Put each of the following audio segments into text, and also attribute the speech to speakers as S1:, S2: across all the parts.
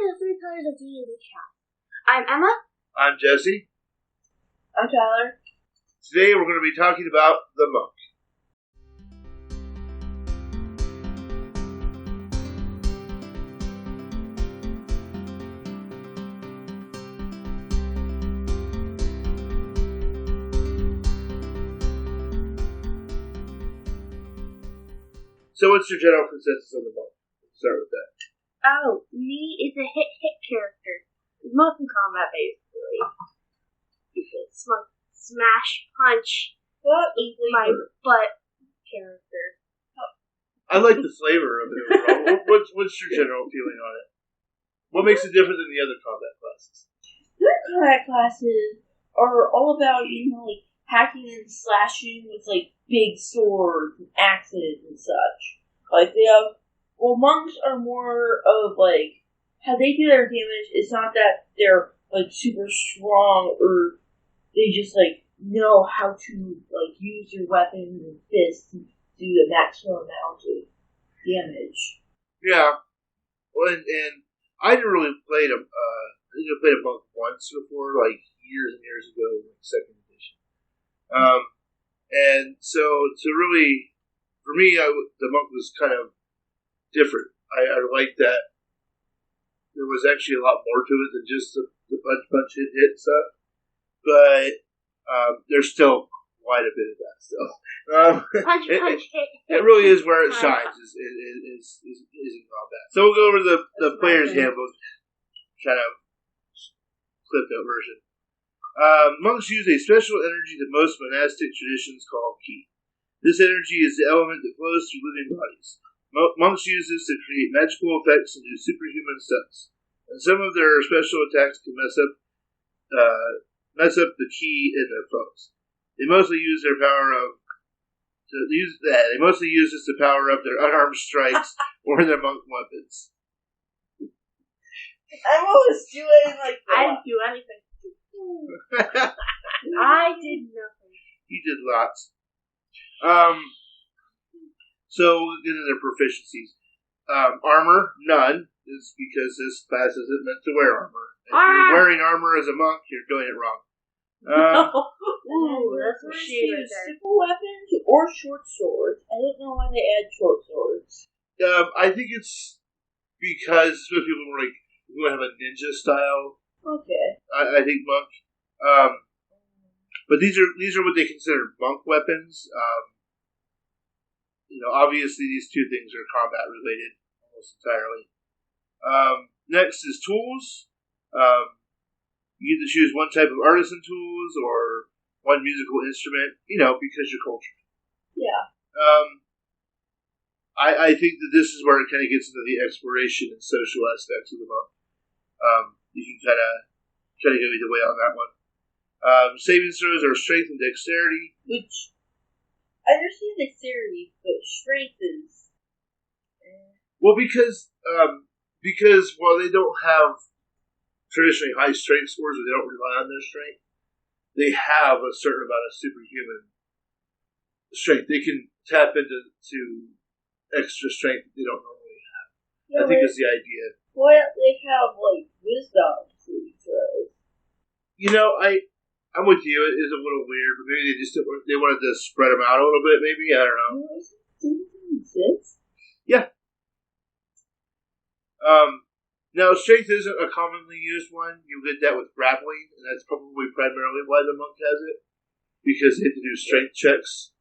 S1: to the 3 Pillars of DnD Cast. I'm Emma.
S2: I'm Jesse.
S3: I'm Tyler.
S2: Today we're going to be talking about the monk. So what's your general consensus on the monk? Let's start with that.
S1: Oh, me is a hit character. Monk in combat, basically. It's monk smash punch.
S3: What
S1: My butt character.
S2: I like the flavor of it overall. What's your general feeling on it? What makes it different than the other combat classes?
S3: Their combat classes are all about, like, hacking and slashing with, like, big swords and axes and such. Like, they have... Well, monks are more of, like... How they do their damage, it's not that they're, like, super strong or they just, like, know how to, like, use your weapons and fists to do the maximum amount of damage.
S2: Yeah. Well, and I didn't really play I think I played a monk once before, like, years and years ago, like, 2nd edition. And so to really, for me, the monk was kind of different. I liked that there was actually a lot more to it than just the punch, hit stuff. But there's still quite a bit of that stuff.
S1: Punch, hit.
S2: It really is where it shines, is in combat. So we'll go over the player's handbook, kind of clipped out version. Monks use a special energy that most monastic traditions call ki. This energy is the element that flows through living bodies. Monks use this to create magical effects and do superhuman stunts. And some of their special attacks can mess up the ki in their foes. They mostly use this to power up their unarmed strikes or their monk weapons.
S3: I'm always doing, like,
S1: I didn't do anything. I did nothing.
S2: You did lots. So we'll get into their proficiencies. Armor, none. Is because this class isn't meant to wear armor. If you're wearing armor as a monk, you're doing it wrong.
S1: Ooh, that's what she is.
S3: Simple weapons or short swords. I don't know why they add short swords.
S2: I think it's because some people were like, we want to have a ninja style.
S3: Okay.
S2: I think monk. But these are what they consider monk weapons. Obviously these two things are combat related almost entirely. Next is tools. You get to choose one type of artisan tools or one musical instrument, because you're cultured.
S3: Yeah.
S2: I think that this is where it kind of gets into the exploration and social aspects of the monk. You can kind of go either way on that one. Saving throws are strength and dexterity.
S3: Which, I understand dexterity, but strength is...
S2: Well, because while they don't have traditionally high strength scores, or they don't rely on their strength, they have a certain amount of superhuman strength. They can tap into extra strength that they don't normally have. Yeah, I think is the idea.
S3: Why don't they have, like, wisdom saving throws?
S2: I'm with you. It is a little weird, but maybe they wanted to spread them out a little bit. Maybe, I don't know. Yeah. Now, strength isn't a commonly used one. You get that with grappling, and that's probably primarily why the monk has it, because they have to do strength checks,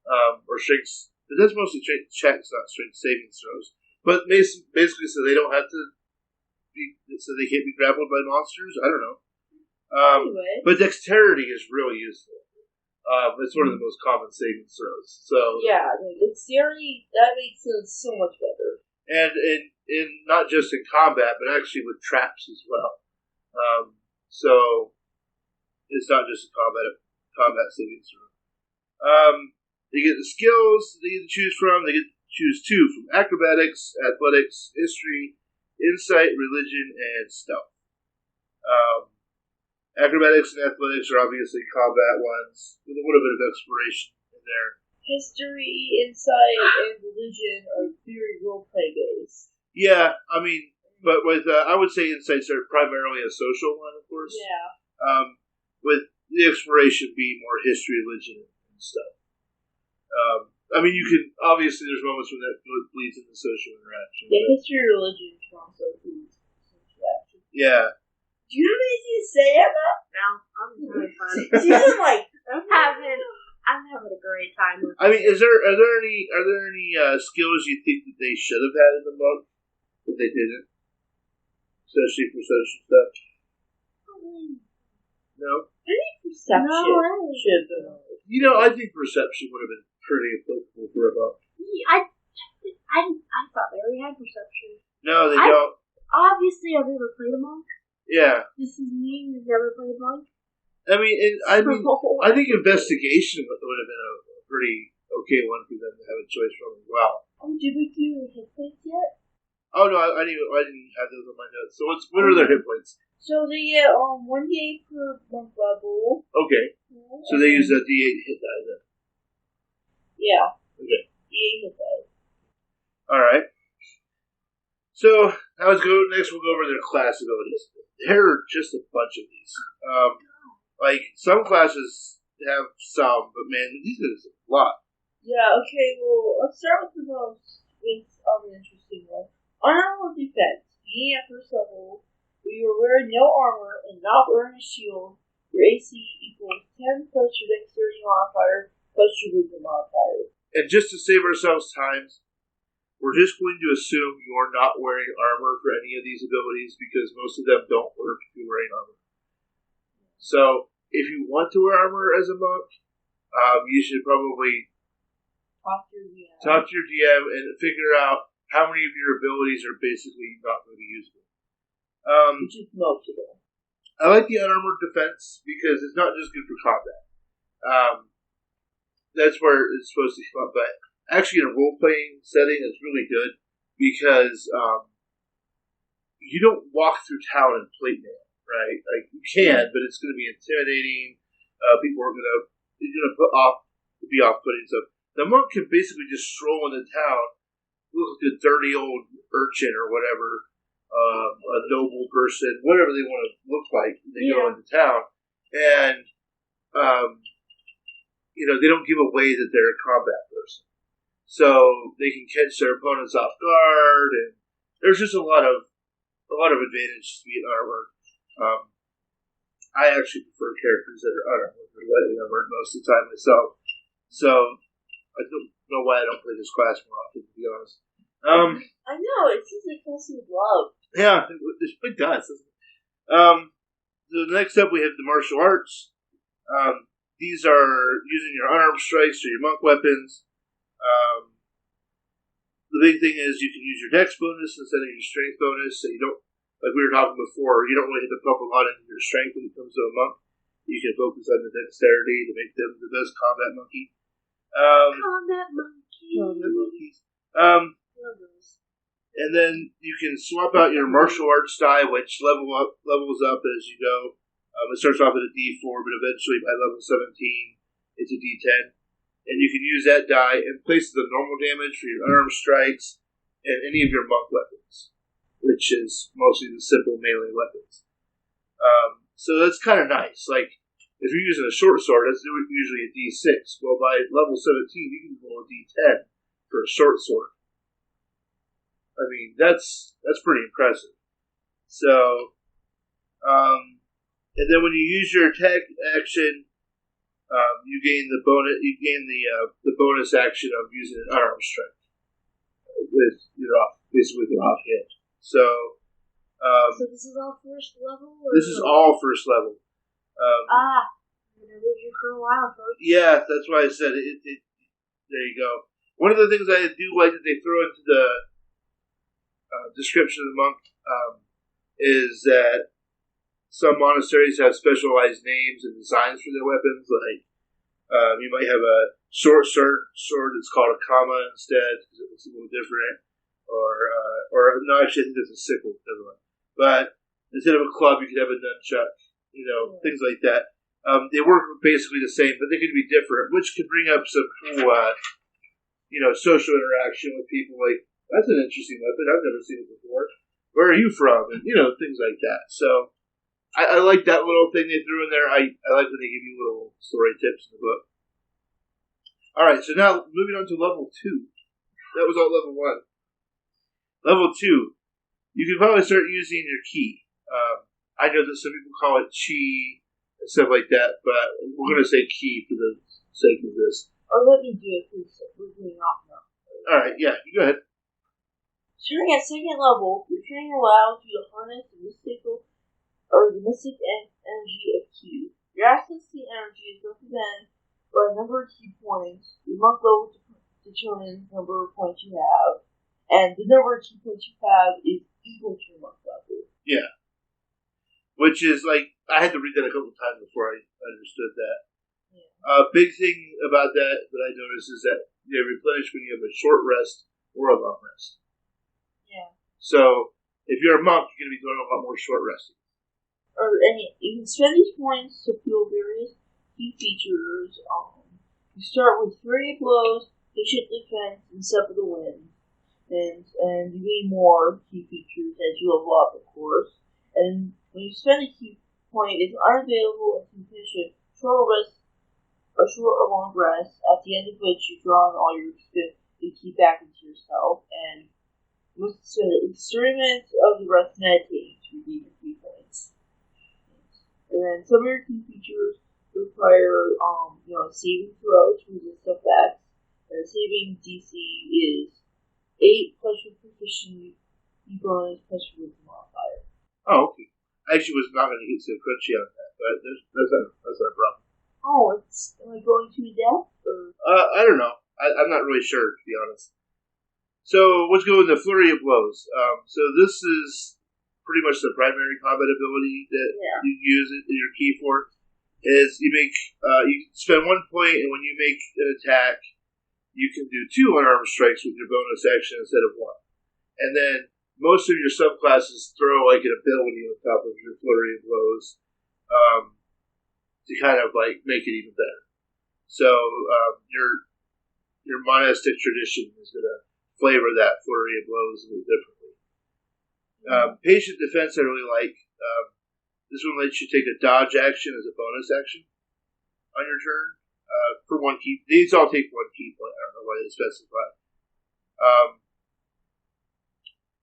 S2: or strengths. But that's mostly strength checks, not strength saving throws. But basically, so they don't have to so they can't be grappled by monsters. I don't know.
S3: Anyway.
S2: But dexterity is really useful. It's one of the most common saving throws. So
S3: yeah, dexterity, that makes it so much better.
S2: And in not just in combat, but actually with traps as well. So it's not just a combat saving throw. They get the skills they get to choose from. They get to choose 2 from acrobatics, athletics, history, insight, religion, and stealth. Acrobatics and athletics are obviously combat ones with a little bit of exploration in there.
S3: History, insight, and religion are very roleplay based.
S2: Yeah, I mean, But with, I would say insights are primarily a social one, of course.
S3: Yeah.
S2: With the exploration being more history, religion, and stuff. I mean, you can, obviously there's moments when that bleeds into social interaction.
S3: Yeah, history, religion, also bleeds into interaction.
S2: Yeah.
S3: Do you have anything to say, Emma?
S1: No, I'm having fun.
S3: She's like,
S1: I'm having a great time with
S2: I mean, are there any skills you think that they should have had in the monk that they didn't? Especially for social stuff. No?
S3: I think perception should have been.
S2: You know, I think perception would have been pretty applicable for a monk.
S1: I thought they already had perception.
S2: No, they don't.
S1: Obviously, I've never played a monk.
S2: Yeah.
S1: This is me who's never played a monk.
S2: I think investigation would have been a pretty okay one for them to have a choice from as well.
S3: Oh, did we do hit points yet?
S2: Oh no, I didn't have those on my notes. So what are their hit points?
S3: So they get 1d8 per monk level.
S2: Okay. So they use a D8 hit die then.
S3: Yeah.
S2: Okay.
S3: D8 hit die.
S2: All right. So next we'll go over their class abilities. There are just a bunch of these. Like some classes have some, but man, these are a lot.
S3: Yeah. Okay. Well, let's start with the most interesting one. Honorable defense. Being at first level, where you are wearing no armor and not wearing a shield, your AC equals 10 plus your dexterity modifier plus your wisdom modifier.
S2: And just to save ourselves time, we're just going to assume you're not wearing armor for any of these abilities because most of them don't work if you're wearing armor. So, if you want to wear armor as a monk, you should probably talk to your DM and figure out how many of your abilities are basically not going to be usable.
S3: Which is most of them.
S2: I like the unarmored defense because it's not just good for combat. That's where it's supposed to come up, but actually in a role-playing setting, it's really good because you don't walk through town in plate mail, right? Like you can, but it's going to be intimidating. People are going to be off-putting. So the monk can basically just stroll into town, look like a dirty old urchin or whatever, a noble person, whatever they want to look like when they go into town, and they don't give away that they're a combat person. So they can catch their opponents off guard, and there's just a lot of advantages to being armored. I actually prefer characters that are unarmored or lightly armored most of the time myself. So I don't know why I don't play this class more often, to be honest.
S3: I know, it seems like class you love.
S2: Yeah, it does. The next up we have the martial arts. These are using your unarmed strikes or your monk weapons. The big thing is you can use your dex bonus instead of your strength bonus, so you don't, like we were talking before, you don't really have to pump a lot into your strength when it comes to a monk. You can focus on the dexterity to make them the best combat monkey.
S1: combat monkeys.
S2: And then you can swap out your martial arts die, which levels up as you go. It starts off at a D4, but eventually by level 17, it's a D10. And you can use that die in place of the normal damage for your unarmed strikes and any of your monk weapons, which is mostly the simple melee weapons. So that's kind of nice. Like, if you're using a short sword, that's usually a D6. Well, by level 17, you can roll a D10 for a short sword. I mean, that's pretty impressive. So, and then when you use your attack action, you gain the bonus. You gain the bonus action of using an unarmed strike with basically with your offhand. So
S1: this is all first level.
S2: This is all first level.
S1: I'm gonna leave you for a while, folks.
S2: Yeah, that's why I said it. There you go. One of the things I do like that they throw into the description of the monk is that some monasteries have specialized names and designs for their weapons. Like you might have a short sword that's called a kama instead because it looks a little different, or no, actually I think it's a sickle. Never mind. But instead of a club, you could have a nunchuck. Things like that. They work basically the same, but they could be different, which could bring up some cool, social interaction with people. Like, that's an interesting weapon. I've never seen it before. where are you from? And, things like that. So I like that little thing they threw in there. I like when they give you little story tips in the book. All right, so now moving on to level 2. That was all level 1. Level 2, you can probably start using your key. I know that some people call it chi and stuff like that, but we're going to say key for the sake of this.
S3: Or let me do it, because we're doing off now.
S2: All right, yeah, you go ahead.
S3: Starting at 2nd level, your training allows you to harness the mystic energy of ki. Your access to energy is represented by a number of key points. Your monk level determines the number of points you have, and the number of key points you have is equal to your monk level.
S2: Yeah. Which is I had to read that a couple of times before I understood that. Yeah. Big thing about that I noticed is that they replenish when you have a short rest or a long rest.
S3: Yeah.
S2: So, if you're a monk, you're going to be doing a lot more short resting.
S3: You can spend these points to fuel various key features. You start with Flurry of Blows, Patient Defense, and Step of the Wind. And you gain more key features as you level up, of course. And when you spend a key point, it's unavailable and can finish a short or long rest, at the end of which you draw on all your key back into yourself, and you must spend at least 30 minutes of the rest meditating to redeem your key points. And then some of your key features require, saving throw to resist effects. And the saving DC is 8 plus your proficiency bonus plus your wisdom modifier.
S2: Oh, okay. I actually was not going to get so crunchy on that, but that's not a problem.
S3: Oh, am I going too death?
S2: I don't know. I'm not really sure, to be honest. So, let's go with the Flurry of Blows. So this is pretty much the primary combat ability that you use your key for. Is you spend 1 point, and when you make an attack, you can do 2 unarmed strikes with your bonus action instead of 1. And then most of your subclasses throw an ability on top of your Flurry of Blows to kind of make it even better. So your monastic tradition is going to flavor that Flurry of Blows a little differently. Patient Defense I really like. This one lets you take a dodge action as a bonus action on your turn for 1 key. These all take 1 key point. I don't know why they specify.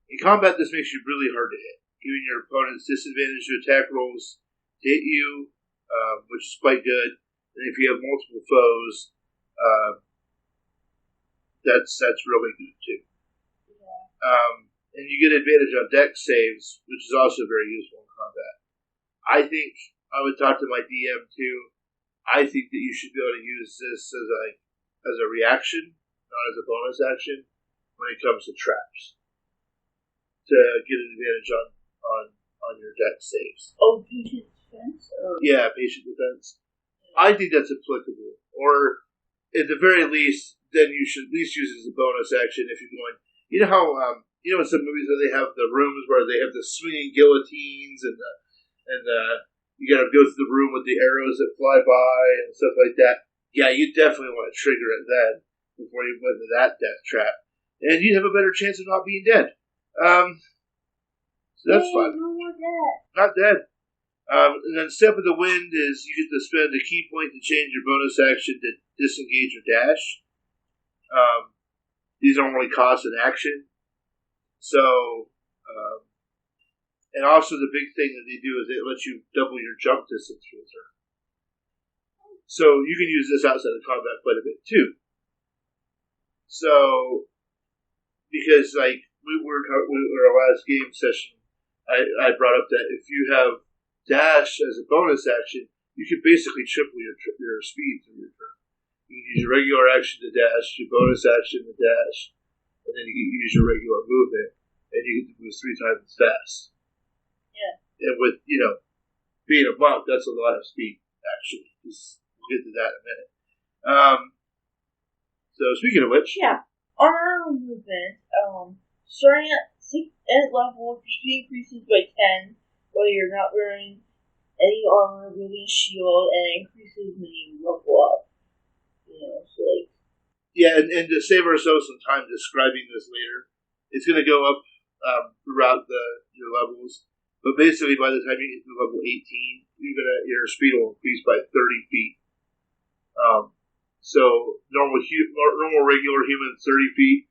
S2: In combat, this makes you really hard to hit, giving your opponents disadvantage to attack rolls to hit you, which is quite good. And if you have multiple foes, that's really good too. Yeah. And you get advantage on dex saves, which is also very useful in combat. I think I would talk to my DM too. I think that you should be able to use this as a reaction, not as a bonus action, when it comes to traps, to get an advantage on your dex saves.
S3: Oh, patient defense?
S2: Yeah, patient defense. I think that's applicable. Or, at the very least, then you should at least use it as a bonus action if you're going. You know how in some movies where they have the rooms where they have the swinging guillotines and you got to go through the room with the arrows that fly by and stuff like that. Yeah, you definitely want to trigger it then before you went into that death trap, and you'd have a better chance of not being dead. So that's fun.
S3: No more dead.
S2: Not dead. And then Step of the Wind is you get to spend a key point to change your bonus action to disengage or dash. These don't really cost an action. So, and also the big thing that they do is it lets you double your jump distance for the turn. So you can use this outside of combat quite a bit too. So, because we were our last game session, I brought up that if you have dash as a bonus action, you can basically triple your speed through your turn. You can use your regular action to dash, your bonus action to dash, and then you can use your regular movement, and you get to move 3 times as fast.
S3: Yeah.
S2: And with, being a monk, that's a lot of speed, actually. We'll get to that in a minute. So, speaking of which...
S3: Yeah. Armor movement, starting at 6th level, your speed increases by 10, while you're not wearing any armor, wielding a shield, and it increases when you level up.
S2: Yeah, and to save ourselves some time describing this later, it's going to go up throughout your levels. But basically, by the time you get to level 18, your speed will increase by 30 feet. So normal regular humans 30 feet.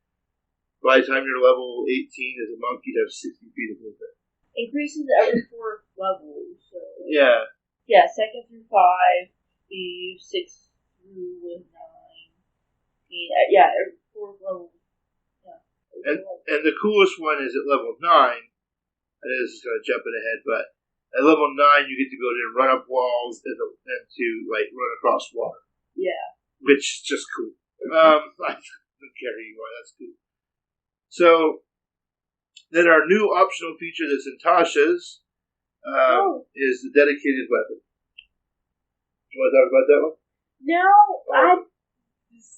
S2: By the time you're level 18 as a monk, you'd have 60 feet of movement.
S3: Increases every 4 levels. So
S2: Yeah.
S3: Yeah, 2nd through 5, the 6 through 9. Yeah, every 4 levels. Yeah.
S2: And the coolest one is at level 9. I know this is going to jump ahead, but at level 9, you get to go in and run up walls and to run across water.
S3: Yeah.
S2: Which is just cool. I don't care who you are, that's cool. So, then our new optional feature that's in Tasha's is the dedicated weapon. Do you want to talk about that one?
S1: No,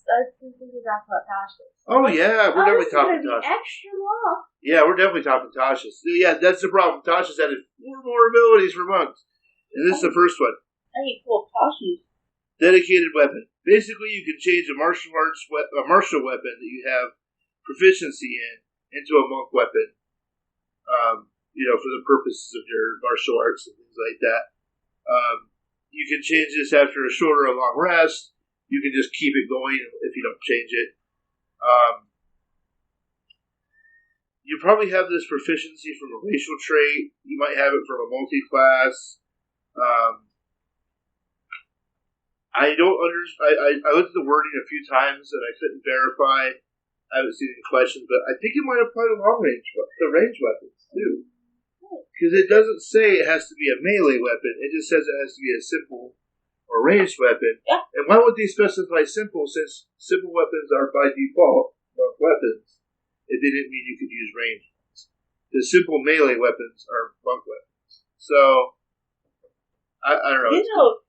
S1: I think we talk about Tasha's.
S2: Oh yeah, we're definitely talking Tasha's.
S1: Extra long.
S2: Yeah, we're definitely talking Tasha's. Yeah, that's the problem. Tasha's added 4 more abilities for monks. And this is the first one.
S3: I ain't full of Tasha's.
S2: Dedicated weapon. Basically, you can change a martial weapon that you have proficiency into a monk weapon. For the purposes of your martial arts and things like that. You can change this after a short or a long rest. You can just keep it going if you don't change it. You probably have this proficiency from a racial trait. You might have it from a multi-class. I don't understand. I looked at the wording a few times and I couldn't verify. I haven't seen any questions, but I think it might apply to the range weapons too. Because it doesn't say it has to be a melee weapon. It just says it has to be a simple or ranged weapon.
S3: Yeah.
S2: And why would they specify simple, since simple weapons are by default monk weapons? It didn't mean you could use ranged ones. The simple melee weapons are monk weapons. So, I don't know.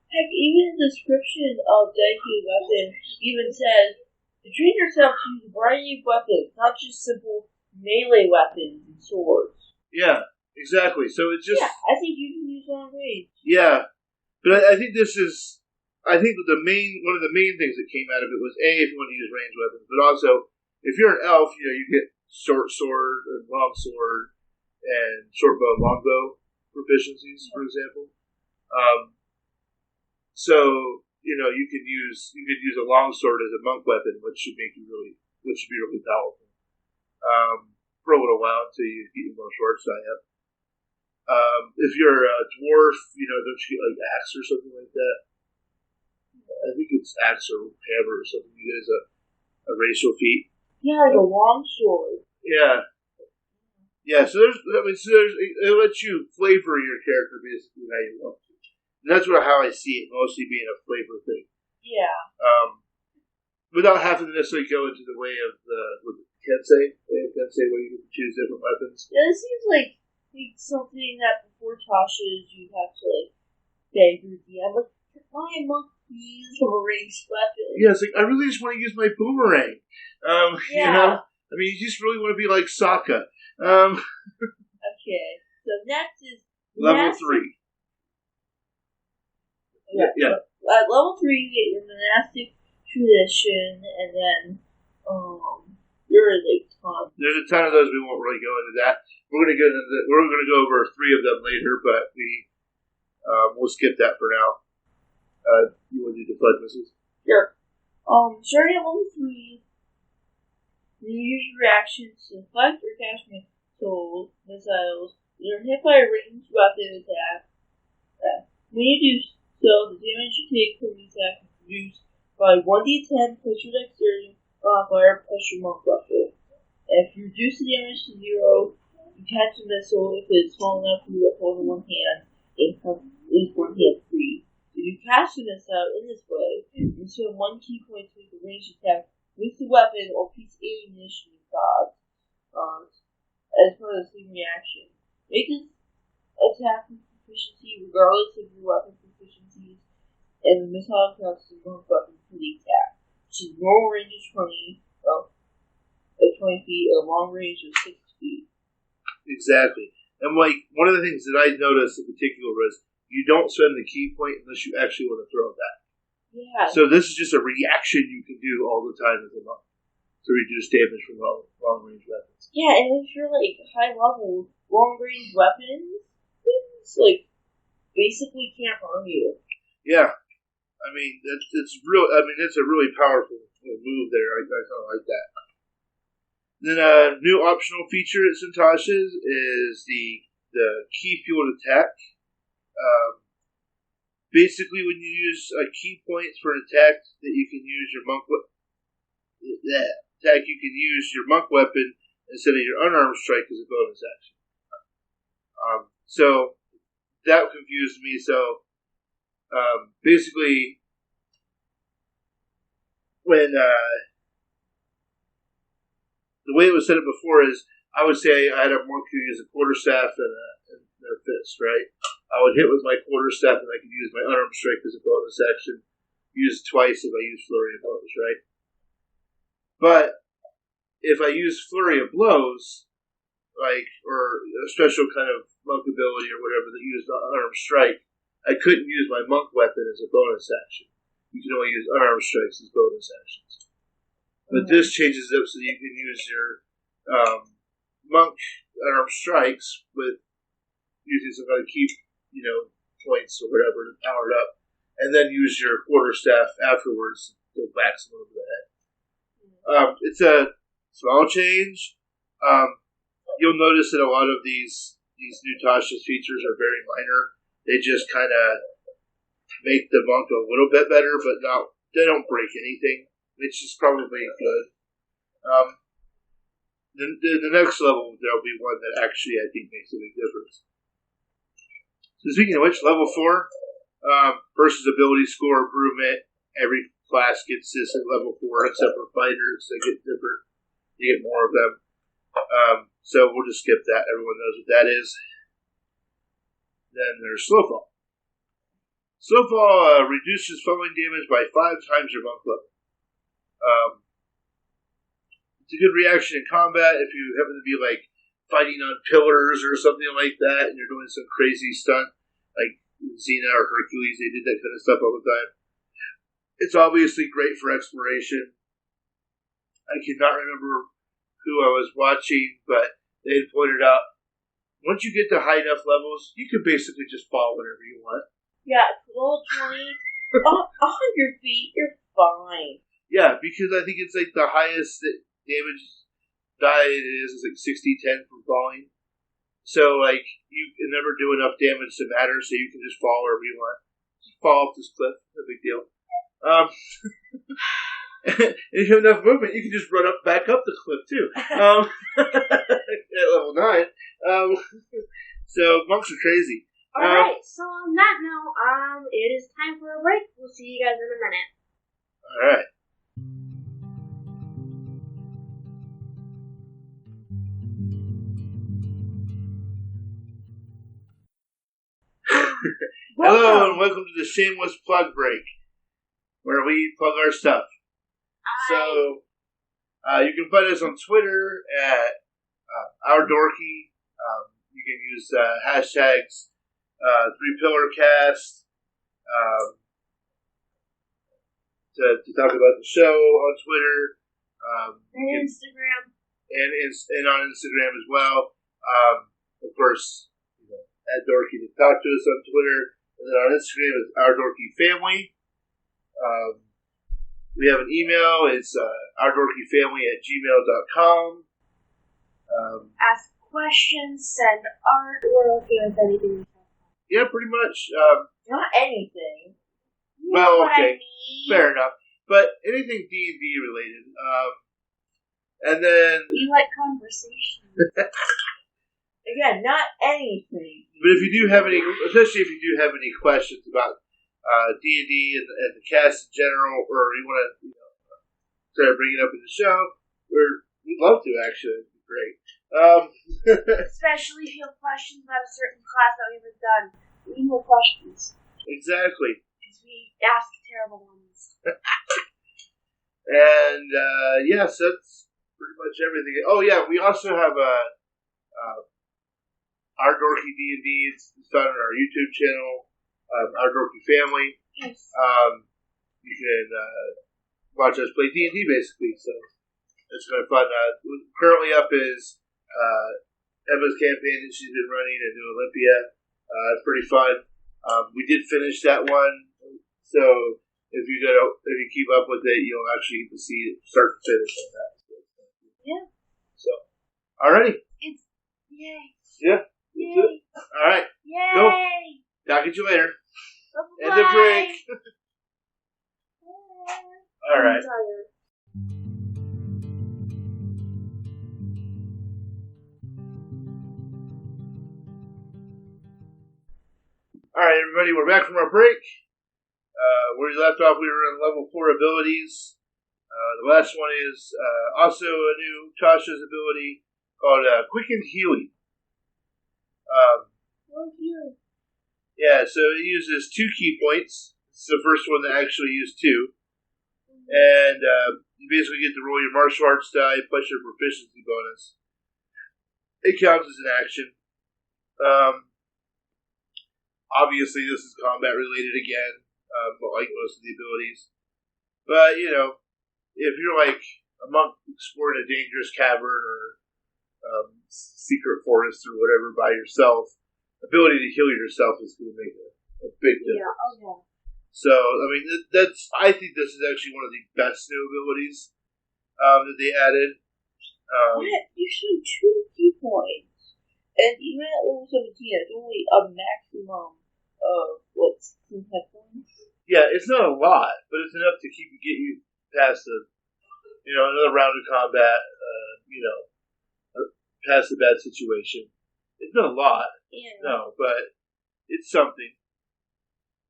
S3: Heck, even the description of dedicated weapon even says, to train yourself to use a variety of weapons, not just simple melee weapons and swords.
S2: Yeah, exactly. So it's just...
S3: Yeah, I think you can use long range.
S2: Yeah. But I think one of the main things that came out of it was, A, if you want to use ranged weapons, but also, if you're an elf, you get short sword and long sword and short bow and long bow proficiencies, for example. So, you could use a long sword as a monk weapon, which should be really powerful. For a little while until you get your martial arts sign up. If you're a dwarf, don't you get like axe or something like that? I think it's axe or hammer or something. You get as a racial feat.
S3: Yeah, like a long sword.
S2: Yeah. Yeah, so it lets you flavor your character basically how you want to. And that's how I see it, mostly being a flavor thing.
S3: Yeah.
S2: Without having to necessarily go into the way of Kensei, where you can choose different weapons.
S3: Yeah, it seems like something that before Tasha's you have to beg your DM, buy a monk please from a ranged weapon.
S2: Yeah, it's like, I really just want to use my boomerang.
S3: Yeah.
S2: I mean, you just really want to be like Sokka.
S3: Okay, so next is
S2: level 3. Yeah.
S3: At level 3, you get your monastic tradition, and then there is a ton.
S2: There's a ton of those. We won't really go into that. We're going to go over 3 of them later, but we'll skip that for now. You want to do the pledge missiles?
S3: Sure. Starting at level 3, you use your reactions to deflect or cast missiles. You're hit by a ranged weapon attack. When you do so, the damage you take from these attacks is reduced by 1d10 plus your dexterity modifier plus your monk weapon. And if you reduce the damage to 0, you catch a missile if it is small enough for you to hold in one hand and have at least one hand free. If you cast a missile in this way, you spend 1 key point to make a ranged attack with the weapon or piece of ammunition you got as part of the same reaction. Make this attack with proficiency regardless of your weapon proficiencies, and the missile counts as one weapon for the attack, which is normal range of 20 feet, or long range of 6 feet.
S2: Exactly. And one of the things that I noticed in particular was you don't spend the key point unless you actually want to throw that.
S3: Yeah.
S2: So this is just a reaction you can do all the time as a monk. to reduce damage from long range weapons.
S3: Yeah, and if you're like high level, long range weapons, it's like basically can't harm you.
S2: Yeah, I mean it's a really powerful move there. I kind of like that. Then a new optional feature at Tasha's is the key fueled attack. Basically, when you use key points for an attack, that you can use your monk weapon instead of your unarmed strike as a bonus action. So that confused me. So basically, when the way it was set up before is, I would say I had a monk who used a quarterstaff and a fist, right? I would hit with my quarterstaff and I could use my unarmed strike as a bonus action. Use it twice if I use flurry of blows, right? But if I use flurry of blows, or a special kind of monk ability or whatever that used unarmed strike, I couldn't use my monk weapon as a bonus action. You can only use unarmed strikes as bonus actions. But this changes it up so you can use your monk unarmed strikes with using some kind of key, points or whatever to power it up, and then use your quarterstaff afterwards to whack someone over the head. It's a small change. You'll notice that a lot of these new Tasha's features are very minor. They just kind of make the monk a little bit better, but they don't break anything. Which is probably good. The next level, there'll be one that actually I think makes a big difference. So speaking of which, level 4 versus ability score improvement. Every class gets this at level 4 except for fighters. They get different. You get more of them. So we'll just skip that. Everyone knows what that is. Then there's Slowfall. Slowfall reduces falling damage by 5 times your monk level. It's a good reaction in combat if you happen to be fighting on pillars or something like that, and you're doing some crazy stunt like Xena or Hercules. They did that kind of stuff all the time. It's obviously great for exploration. I cannot remember who I was watching, but they had pointed out once you get to high enough levels, you can basically just fall whenever you want.
S3: Yeah, level 20, 100 feet, you're fine.
S2: Yeah, because I think it's the highest damage die it is 60-10 from falling. So you can never do enough damage to matter, so you can just fall wherever you want. Just fall off this cliff, no big deal. And if you have enough movement, you can just run back up the cliff too. At level 9. So monks are crazy.
S1: Alright, so on that note, it is time for a break. We'll see you guys in a minute.
S2: Alright. Hello and welcome to the shameless plug break, where we plug our stuff. So, you can find us on Twitter at OurDorky. You can use hashtags 3PillarCast to talk about the show on Twitter.
S1: And Instagram.
S2: And on Instagram as well. Of course, at Dorky to talk to us on Twitter. And then on Instagram is OurDorkyFamily. We have an email. It's OurDorkyFamily@gmail.com.
S1: Ask questions, send art, or if you have anything.
S2: Yeah, pretty much.
S3: Not anything.
S2: Well, okay.
S1: I mean?
S2: Fair enough. But anything D&D related. And then...
S1: We like conversation.
S3: Again, not anything.
S2: But if you do have any, especially if you do have any questions about D&D and the cast in general, or you want to try to bring it up in the show, we'd love to, actually. It'd be great.
S1: Especially if you have questions about a certain class that we haven't done. We need more questions.
S2: Exactly.
S1: Because we ask terrible ones.
S2: And, yes, that's pretty much everything. Oh, yeah, we also have Our Dorky D&D. It's on our YouTube channel, Our Dorky Family.
S1: Yes.
S2: You can watch us play D&D, basically. So It's kind of fun. Currently up is Emma's campaign that she's been running in New Olympia. It's pretty fun. We did finish that one, so if you keep up with it, you'll actually get to see it start to finish on that.
S1: Yeah.
S2: So, alrighty.
S1: It's yay.
S2: Yeah.
S1: Yay.
S2: All right.
S1: Yay.
S2: Go. Talk to you later.
S1: Bye-bye.
S2: End the break. All right.
S1: I'm tired.
S2: All right, everybody, we're back from our break. Where we left off, we were on level 4 abilities. The last one is also a new Tasha's ability called Quickened Healing. Yeah, so it uses 2 key points. This is the first one that actually used 2. And you basically get to roll your martial arts die plus your proficiency bonus. It counts as an action. Obviously, this is combat related again, but like most of the abilities. But, you know, if you're like a monk exploring a dangerous cavern or secret forest or whatever by yourself, ability to heal yourself is going to make a big difference.
S1: Yeah, okay.
S2: So, I mean, I think this is actually one of the best new abilities that they added.
S3: You should 2 key points. And even at level 17, it's only a maximum of, 16 hit points?
S2: Yeah, it's not a lot, but it's enough to get you past another round of combat, past the bad situation. It's not a lot, no, but it's something.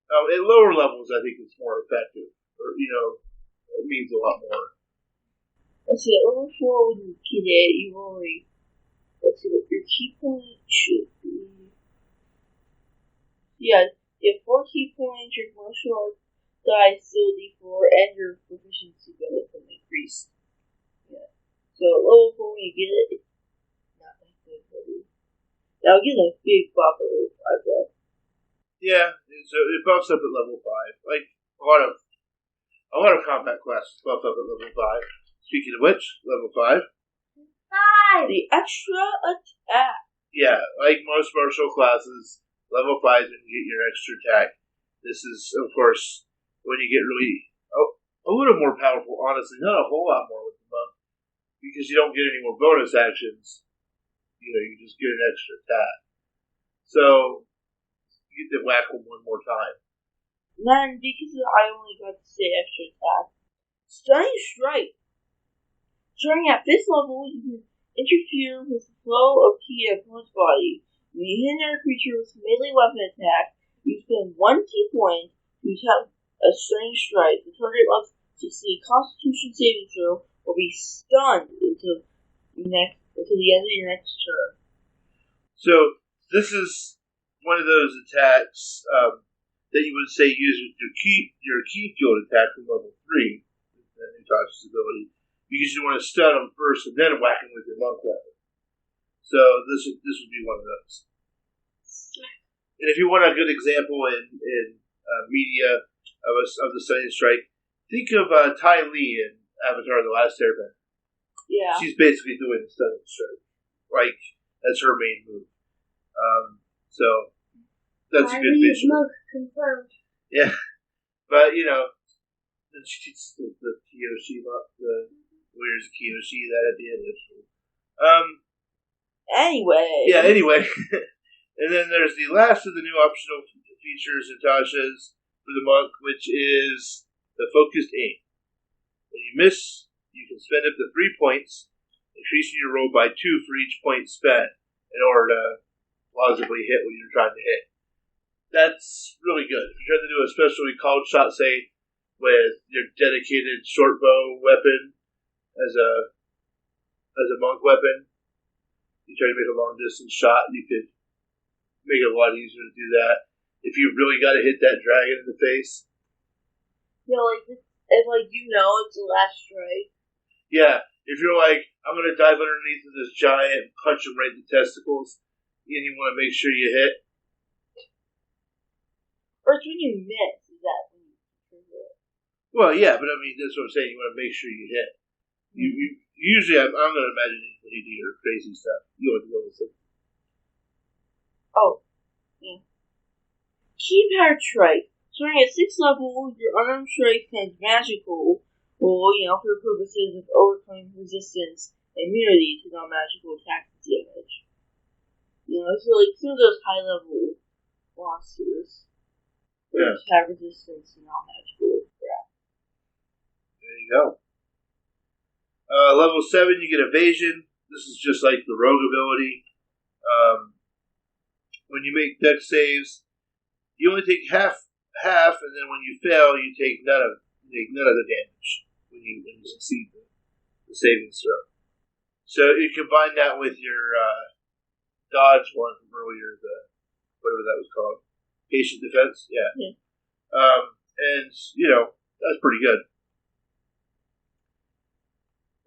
S2: At lower levels, I think it's more effective, or, it means a lot more.
S3: Let's see, at level 4, when you get it, you only, let's see, what your key point should be. Yeah, you have 4 key points, your martial arts die still D4, and your proficiency bonus will increase. Yeah. So at level 4, when you get it, it's not that good for you. That'll get a big buff at level 5, though.
S2: Yeah, so it buffs up at level 5. Like, a lot of combat classes buff up at level 5. Speaking of which, level 5.
S1: 5!
S3: The extra attack.
S2: Yeah, like most martial classes, level 5 is when you get your extra attack. This is, of course, when you get really a little more powerful, honestly. Not a whole lot more with the monk. Because you don't get any more bonus actions. You just get an extra attack. So, you get to whack them one more time.
S3: Then, because I only got to say extra attack, Stunning Strike. Starting at this level, you can interfere with the flow of ki of one's body. When you hit another creature with a melee weapon attack, you spend 1 key point to have a Stunning Strike. The target must succeed a Constitution saving throw or be stunned until the end of your next turn. So, this is one of those attacks that you would say use your key field attack from level 3, that new Tasha's ability, because you want to stun them first and then whack them with your monk weapon. So this would be one of those. And if you want a good example in media of the Stunning Strike, think of Tai Lee in Avatar: The Last Airbender. Yeah.
S2: She's basically doing the Stunning Strike. Like, that's her main move. So, that's a good visual.
S1: Confirmed.
S2: Yeah. But, then she teaches the Kiyoshi, where's the Kiyoshi that at the end of it.
S3: Anyway.
S2: Yeah, anyway. And then there's the last of the new optional features in Tasha's for the monk, which is the focused aim. When you miss, you can spend up to 3 points, increasing your roll by 2 for each point spent in order to plausibly hit what you're trying to hit. That's really good. If you're trying to do a specially called shot, say, with your dedicated short bow weapon as a monk weapon, you try to make a long distance shot, you could make it a lot easier to do that. If you really got to hit that dragon in the face.
S3: Yeah, it's the last strike.
S2: Yeah, if you're like, I'm going to dive underneath of this giant and punch him right in the testicles, and you want to make sure you hit.
S3: Or it's when you miss, is that when you trigger it?
S2: Well, yeah, but I mean, that's what I'm saying. You want to make sure you hit. Usually, I'm going to imagine when you do your crazy stuff, you always level 6.
S3: Oh. Yeah. Keypad strike. Starting at 6th level, your unarmed strike turns magical, or, for the purposes of overcoming resistance and immunity to non-magical attack damage. So like some of those high level monsters which have resistance to non-magical attack.
S2: There you go. Level 7, you get evasion. This is just like the rogue ability. When you make dex saves, you only take half, and then when you fail, you take none of the damage when you succeed the saving throw. So you combine that with your dodge one from earlier, whatever that was called, patient defense. Yeah. And that's pretty good.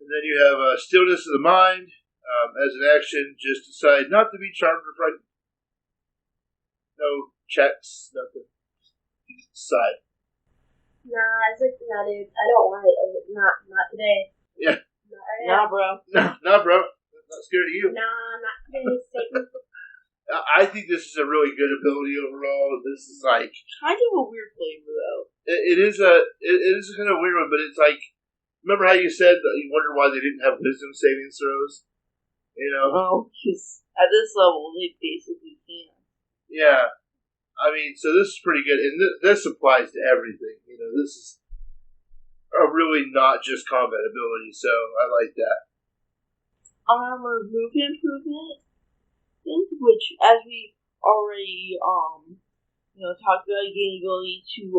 S2: And then you have stillness of the mind. As an action, just decide not to be charmed or frightened. No checks, nothing. You just decide.
S1: Nah, it's like, nah, dude. I don't want it. Not today.
S2: Yeah.
S1: Not right
S3: Nah,
S1: now.
S3: bro.
S2: No, bro. I'm not scared of you.
S1: Nah, not today, Satan.
S2: I think this is a really good ability overall. This is like
S3: Kind of a weird flavor, though.
S2: it is a kind of weird one, but it's like, remember how you said that you wonder why they didn't have wisdom saving throws?
S3: Oh, because at this level, they basically can.
S2: Yeah. I mean, so this is pretty good, and this applies to everything. This is a really not just combat ability, so I like that.
S3: Armor movement improvement, which, as we already talked about, gain ability to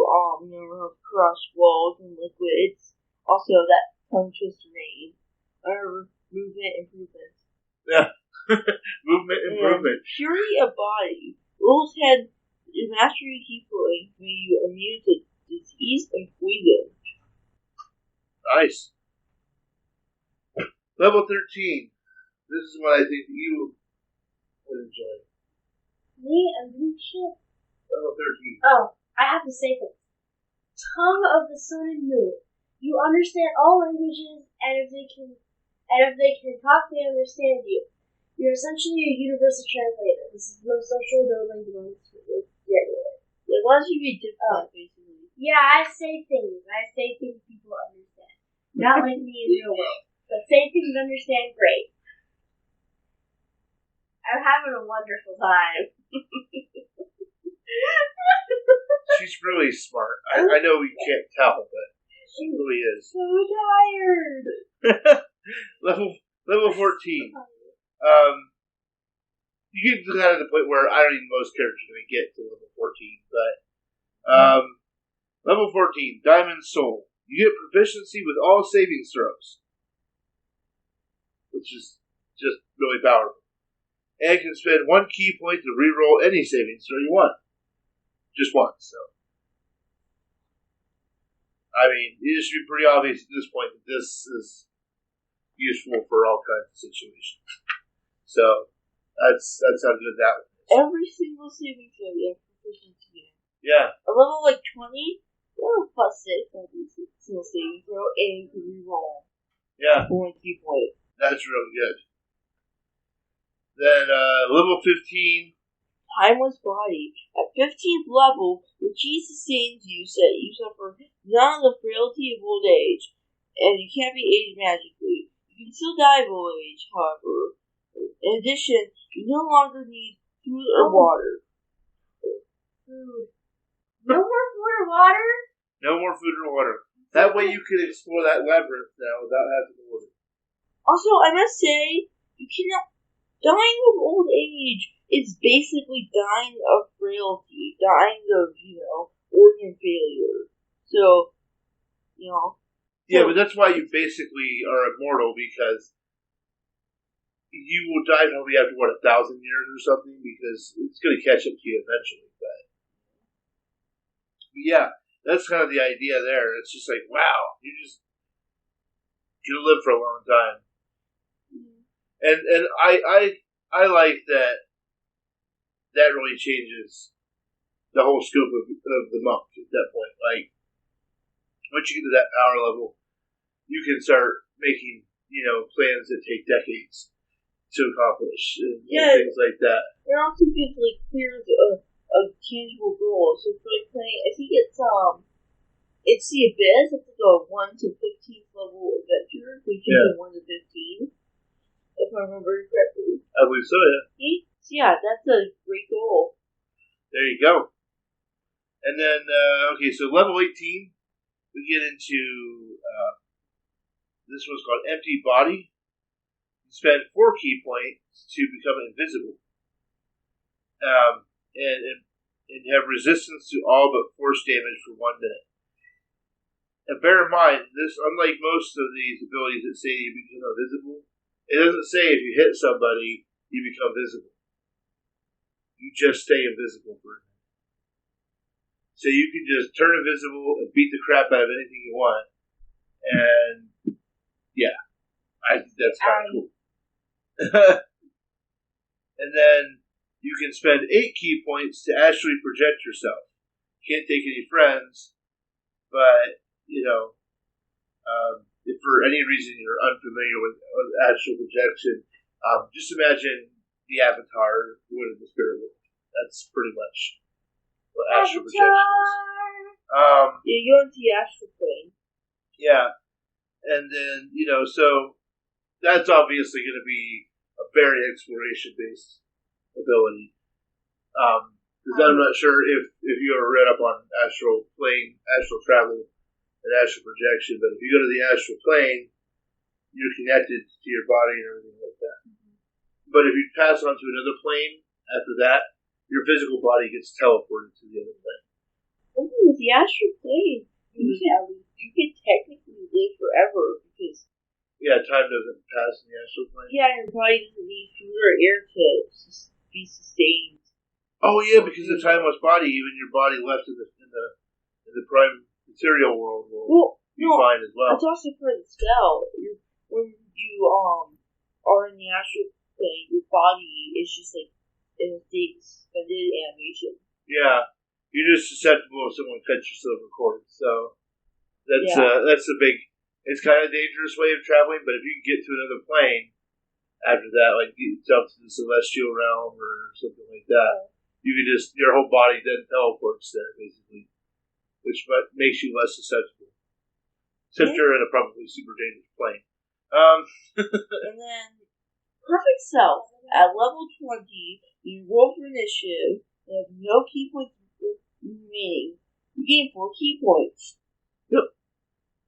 S3: crush walls and liquids. Also, that tongue twister name. Armor movement improvement.
S2: Yeah, movement improvement.
S3: Fury of body. Rules had mastery key points make you immune to disease and poison.
S2: Nice. Level 13. This is what I think you would enjoy.
S1: Me and blue shit.
S2: Level 13.
S1: Oh, I have to say this. Tongue of the sun and moon. You understand all languages, and if they can talk, they understand you. You're essentially a universal translator. This is no social building belongs to it.
S3: It wants you to be different, basically.
S1: Yeah, I say things people understand. Not like me in real world. But say things understand great. I'm having a wonderful time.
S2: She's really smart. I know we can't tell, but she really is.
S1: So tired.
S2: Level 14. You get to kind of the point where I don't think most characters are going to get to level 14, but level 14, Diamond Soul. You get proficiency with all saving throws, which is just really powerful. And you can spend 1 key point to reroll any saving throw you want. Just once, so. I mean, it should be pretty obvious at this point that this is useful for all kinds of situations. So, that's how good that one is.
S3: Every single saving throw you have proficiency in.
S2: Yeah.
S3: A level like 20, you have +6 on every single saving throw, and you can reroll.
S2: Yeah.
S3: 1 key point.
S2: That's really good. Then, level 15.
S3: Timeless body. At 15th level, your chi sustains you so that you suffer none of the frailty of old age, and you can't be aged magically. You can still die of old age, however. In addition, you no longer need food or water.
S1: Food. No more food or water?
S2: No more food or water. That way you can explore that labyrinth now without having to worry.
S3: Also, I must say, you cannot. Dying of old age is basically dying of frailty, dying of, organ failure. So,
S2: Yeah, but that's why you basically are immortal, because you will die probably after, 1,000 years or something, because it's going to catch up to you eventually. But yeah, that's kind of the idea there. It's just like, wow, you're going to live for a long time. And I like that really changes the whole scope of the monk at that point. Like, once you get to that power level, you can start making plans that take decades to accomplish and
S3: Yeah.
S2: things like that.
S3: It also gives players a tangible goal. So for playing, I think it's the Abyss. It's a 1 to 15th level adventure. So you can do 1 to 15, if I remember correctly.
S2: I believe so, yeah.
S3: Yeah, that's a great goal.
S2: There you go. And then, so level 18, we get into, this one's called Empty Body. You spend 4 key points to become invisible. And have resistance to all but force damage for 1 minute. And bear in mind, this, unlike most of these abilities that say you become invisible, it doesn't say if you hit somebody, you become visible. You just stay invisible for a minute. So you can just turn invisible and beat the crap out of anything you want. And, yeah, I think that's kind of cool. And then you can spend 8 key points to astrally project yourself. Can't take any friends, but, if for any reason you're unfamiliar with astral projection, just imagine the Avatar going in the spirit world. That's pretty much what astral projection is.
S3: You go into the astral plane.
S2: Yeah. And then, so that's obviously going to be a very exploration-based ability. Because I'm not sure if you ever read up on astral plane, astral travel, and astral projection, but if you go to the astral plane, you're connected to your body and everything like that. Mm-hmm. But if you pass on to another plane after that, your physical body gets teleported to the other plane.
S3: With the astral plane, you can technically live forever because
S2: time doesn't pass in the astral plane.
S3: Yeah, your body doesn't need food or air to be sustained.
S2: Oh yeah, because of timeless body, even your body left in the prime material world will be fine as well.
S3: It's also for the spell. When you are in the astral plane, your body is just in a state of suspended animation.
S2: Yeah, you're just susceptible if someone cuts your silver cord. So that's a big. It's kind of a dangerous way of traveling, but if you can get to another plane after that, like you jump to the celestial realm or something like that, you can your whole body then teleports there basically. Which makes you less susceptible. Except you're in a probably super dangerous plane.
S3: And then, Perfect Self, at level 20, you roll for initiative, you have no key points remaining. You gain 4 key points.
S2: Yep.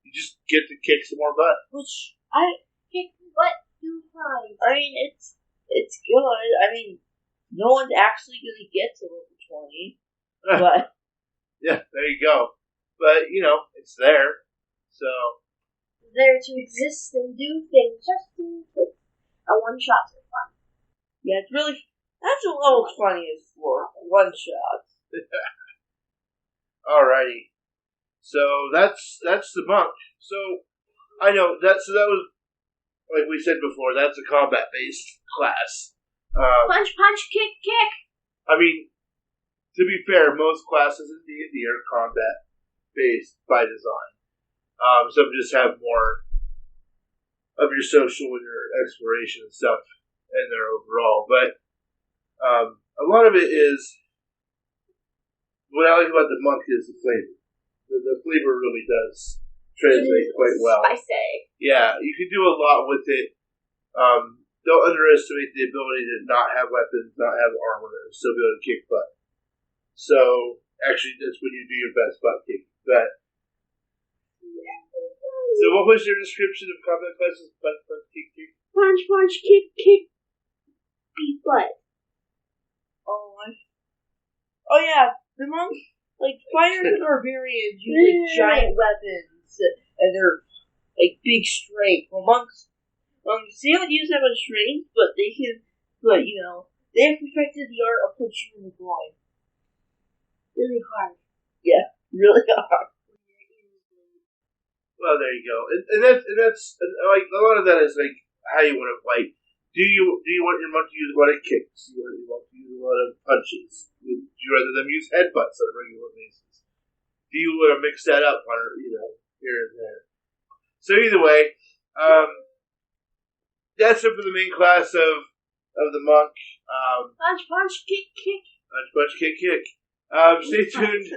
S2: You just get to kick some more butt.
S3: Which,
S1: kick butt 2 times.
S3: I mean, it's good. I mean, no one's actually going to get to level 20, but...
S2: Yeah, there you go. But, it's there. So.
S1: It's there to exist and do things. Just do things. A one-shots are fun.
S3: Yeah, it's really. That's what level 20 is for. One-shots.
S2: Alrighty. So, that's the monk. So, I know, that was, like we said before, that's a combat-based class.
S1: Punch, punch, kick, kick.
S2: I mean, to be fair, most classes in D&D are combat-based by design. Some just have more of your social and your exploration and stuff in there overall. But a lot of it is, what I like about the monk is the flavor. The flavor really does translate quite well.
S1: Spicy.
S2: Yeah, you can do a lot with it. Don't underestimate the ability to not have weapons, not have armor, and still be able to kick butt. So, actually, that's when you do your best butt kicking. But, so what was your description of combat classes? Butt, kick, kick?
S1: Punch, punch, kick, kick, beat butt.
S3: Oh yeah, the monks, fighters and barbarians use giant weapons, and they're big strength. Well, monks, they don't use that much strength, but they have perfected the art of punching in the groin.
S1: Really hard.
S3: Yeah, really hard.
S2: Well, there you go, and that's a lot of that is how you want to fight. Do you want your monk to use a lot of kicks? Do you want to use a lot of punches? Would you rather them use headbutts on a regular basis? Do you want to mix that up on here and there? So either way, that's it for the main class of the monk.
S1: Punch, punch, kick, kick.
S2: Punch, punch, kick, kick. Stay tuned.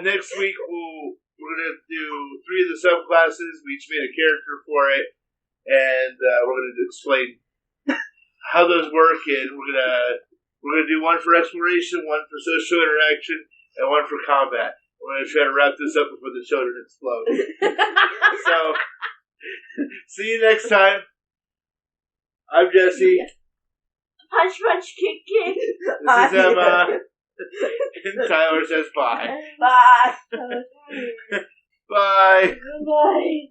S2: Next week we're gonna do 3 of the subclasses. We each made a character for it, and we're gonna explain how those work. And we're gonna do one for exploration, one for social interaction, and one for combat. We're gonna try to wrap this up before the children explode. So, see you next time. I'm Jesse.
S1: Punch, punch, kick, kick.
S2: This is Emma. And Tyler says bye.
S3: Bye.
S2: Bye.
S1: Bye.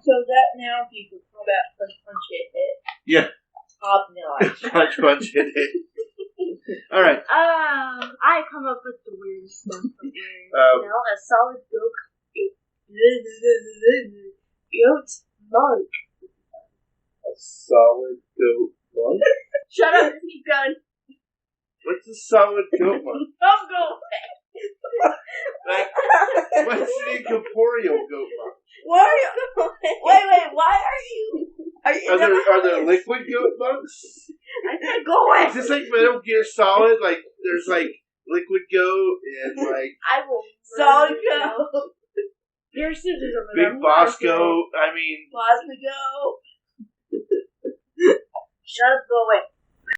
S3: So that now people call that punch, punch, hit, hit.
S2: Yeah.
S3: Top notch.
S2: Punch, punch, hit, hit. All right.
S1: I come up with the weirdest stuff. A solid goat. Goat monk.
S2: A solid goat monk?
S1: Shut up and keep going.
S2: What's a solid goat monk?
S1: Don't go away.
S2: Like, what's an incorporeal goat monk?
S3: Why are you? Wait. Why are you?
S2: Are there liquid goat monks?
S1: I said go away.
S2: Is this like Metal Gear Solid? Like, there's like liquid goat and like
S1: I will
S3: solid goat.
S1: Your scissors over
S2: big
S1: there.
S2: boss goat. I mean,
S3: Plasma goat.
S1: Shut up, go away.